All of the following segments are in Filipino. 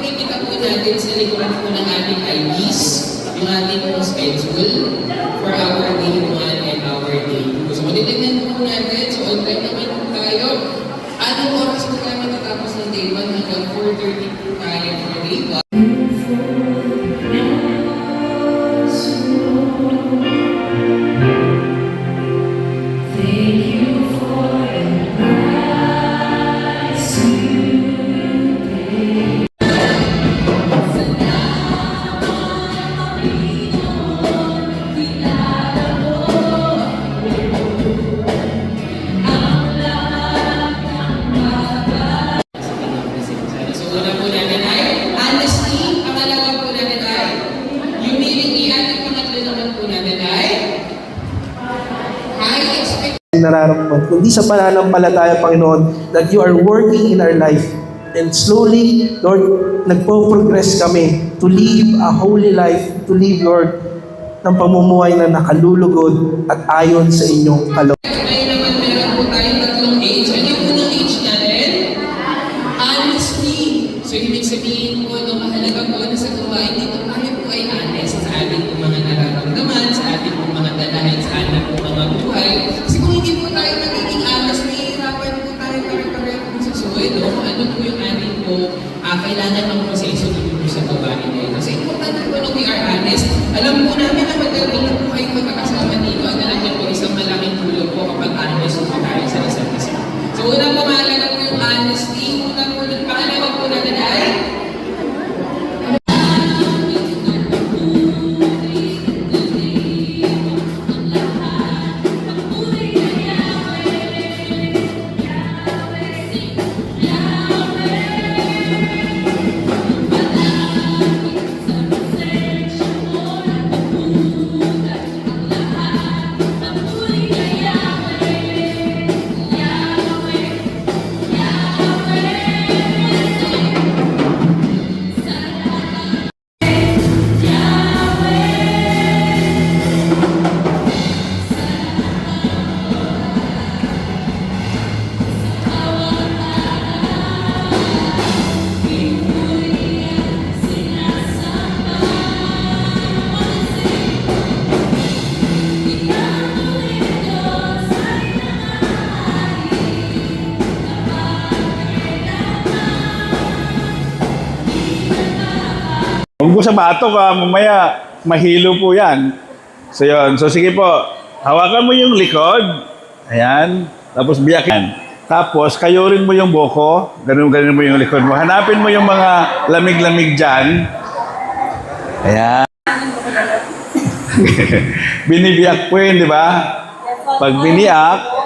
makikita po natin sa likuran po ng ating IDs, yung ating po schedule for our day 1 and our day 2. So, titignan po natin. So, on time naman po tayo. Anong oras po tayo matatapos ng day 1 hanggang 4:30 po tayo for day 1. Nararamdaman, kundi sa pananampalataya, Panginoon, that you are working in our life. And slowly, Lord, nagpo-progress kami to live a holy life, to live, Lord, ng pamumuhay na nakalulugod at ayon sa inyong kalooban. Ngayon naman meron po tayong tatlong age. Ano yung unang age natin? Honesty. So, ibig sabihin po, mahalaga po na sa gawain dito, tayo po ay honest sa ating po mga nararamdaman, sa ating po mga dalahin, sa ating po mga buhay. Kasi kung hindi po tayo magiging honest, mahihirapan po tayo pare-pareho po sa suway, no? Ano po yung ating po kailangan ng proseso dito po sa gawain na ito. Kasi importante po na we are honest. Alam po namin na magdadala po kayo magkakasama dito. At alam niyo po, isang malaking tulong po kapag honest po tayo sa isa't isa. So, una po mahalaga po yung honesty. Una po, pangalawa po natin ay Huwag mo sa batok mamaya mahilo po yan. So yun. So sige po, hawakan mo yung likod. Ayan. Tapos biyakin. Tapos kayurin mo yung boko. Ganun mo yung likod mo. Hanapin mo yung mga lamig-lamig dyan. Ayan. Binibiyak po yun, di ba? Pag biniyak,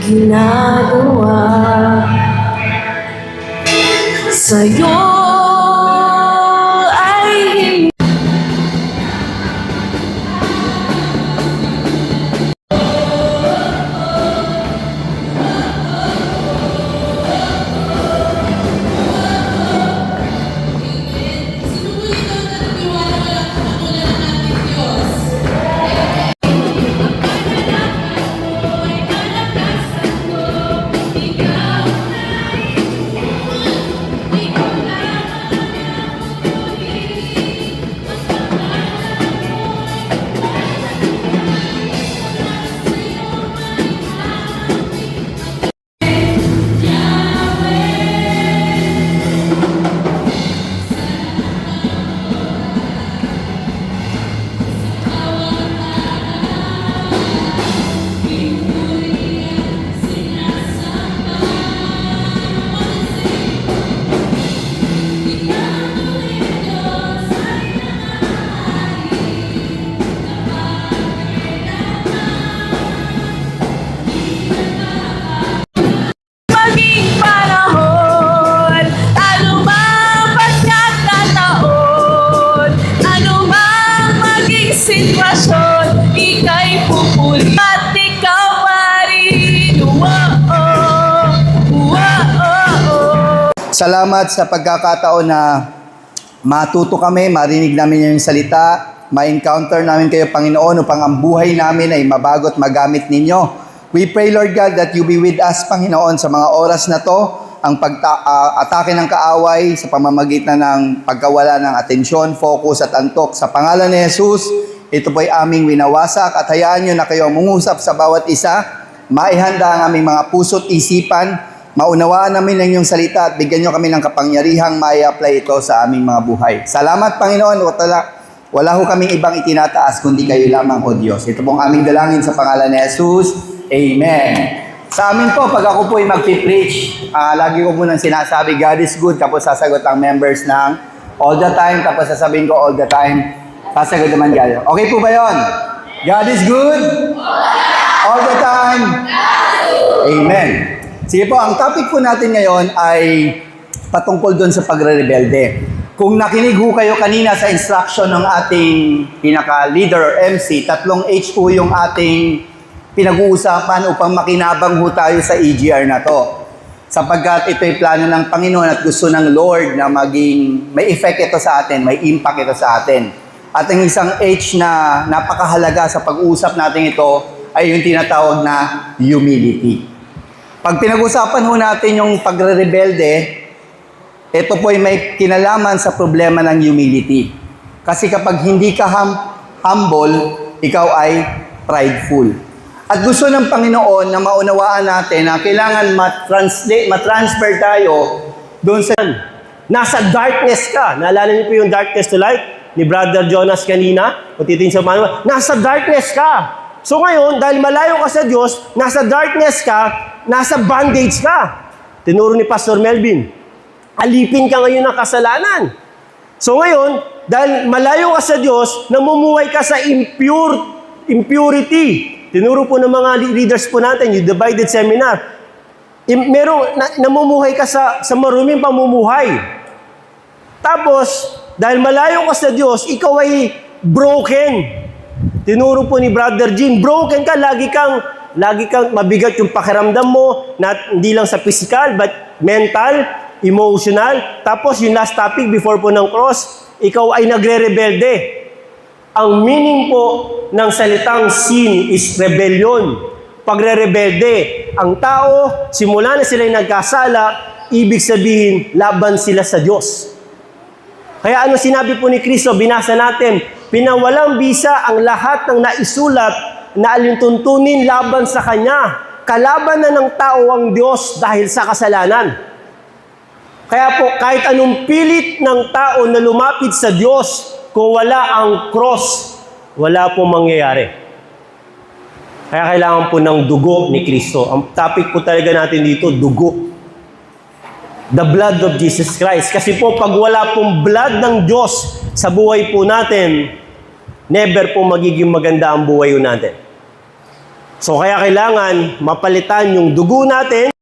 ginagawa sa'yo ay hindi. At ikaw pa rin. Salamat sa pagkakataon na matuto kami, marinig namin yung salita, ma-encounter namin kayo, Panginoon, upang ang buhay namin ay mabago at magamit ninyo. We pray, Lord God, that you be with us, Panginoon, sa mga oras na to, ang atake ng kaaway sa pamamagitan ng pagkawala ng atensyon, focus at antok. Sa pangalan ni Jesus, ito po'y aming winawasak at hayaan nyo na kayo mungusap sa bawat isa, maihanda ang aming mga puso't isipan, maunawaan namin ang inyong salita at bigyan nyo kami ng kapangyarihang mai-apply ito sa aming mga buhay. Salamat, Panginoon. Wala ho kaming ibang itinataas kundi kayo lamang, O Diyos. Ito pong aming dalangin sa pangalan ni Jesus. Amen. Sa amin po, pag ako po ay mag-preach, lagi ko po nang sinasabi, God is good, tapos sasagot ang members ng all the time, tapos sasabihin ko all the time, sasagot naman God. Okay po ba yun? God is good? All the time? Amen. Sige po, ang topic po natin ngayon ay patungkol doon sa pagre-rebelde. Kung nakinig ho kayo kanina sa instruction ng ating pinaka-leader or MC, 3H po yung ating pinag-uusapan upang makinabang ho tayo sa EGR na to. Sapagkat ito'y plano ng Panginoon at gusto ng Lord na maging may effect ito sa atin, may impact ito sa atin. At ang isang H na napakahalaga sa pag-uusap natin ito ay yung tinatawag na humility. Pag pinag-usapan ho natin yung pagre-rebelde, ito po ay may kinalaman sa problema ng humility. Kasi kapag hindi ka humble, ikaw ay prideful. At gusto ng Panginoon na maunawaan natin na kailangan matransfer tayo doon sa... Nasa darkness ka. Naalala niyo po yung darkness to light ni Brother Jonas kanina? Kung titingin sa manual, nasa darkness ka. So ngayon, dahil malayo ka sa Diyos, nasa darkness ka, nasa bondage ka. Tinuro ni Pastor Melvin. Alipin ka ngayon ng kasalanan. So ngayon, dahil malayo ka sa Diyos, namumuhay ka sa impurity. Tinuro po ng mga leaders po natin, yung divided seminar. Namumuhay ka sa maruming pamumuhay. Tapos, dahil malayo ka sa Diyos, ikaw ay broken. Tinuro po ni Brother Jim, broken ka, lagi kang mabigat yung pakiramdam mo, hindi lang sa physical, but mental, emotional. Tapos yung last topic before po ng cross, ikaw ay nagre-rebelde. Ang meaning po ng salitang sin is rebellion. Pagre-rebelde, ang tao, simula na sila'y nagkasala, ibig sabihin, laban sila sa Diyos. Kaya ano sinabi po ni Kristo, binasa natin, pinawalang bisa ang lahat ng naisulat na alintuntunin laban sa Kanya. Kalaban na ng tao ang Diyos dahil sa kasalanan. Kaya po, kahit anong pilit ng tao na lumapit sa Diyos, kung wala ang cross, wala pong mangyayari. Kaya kailangan po ng dugo ni Kristo. Ang topic po talaga natin dito, dugo. The blood of Jesus Christ. Kasi po, pag wala pong blood ng Diyos sa buhay po natin, never po magiging maganda ang buhay natin. So kaya kailangan mapalitan yung dugo natin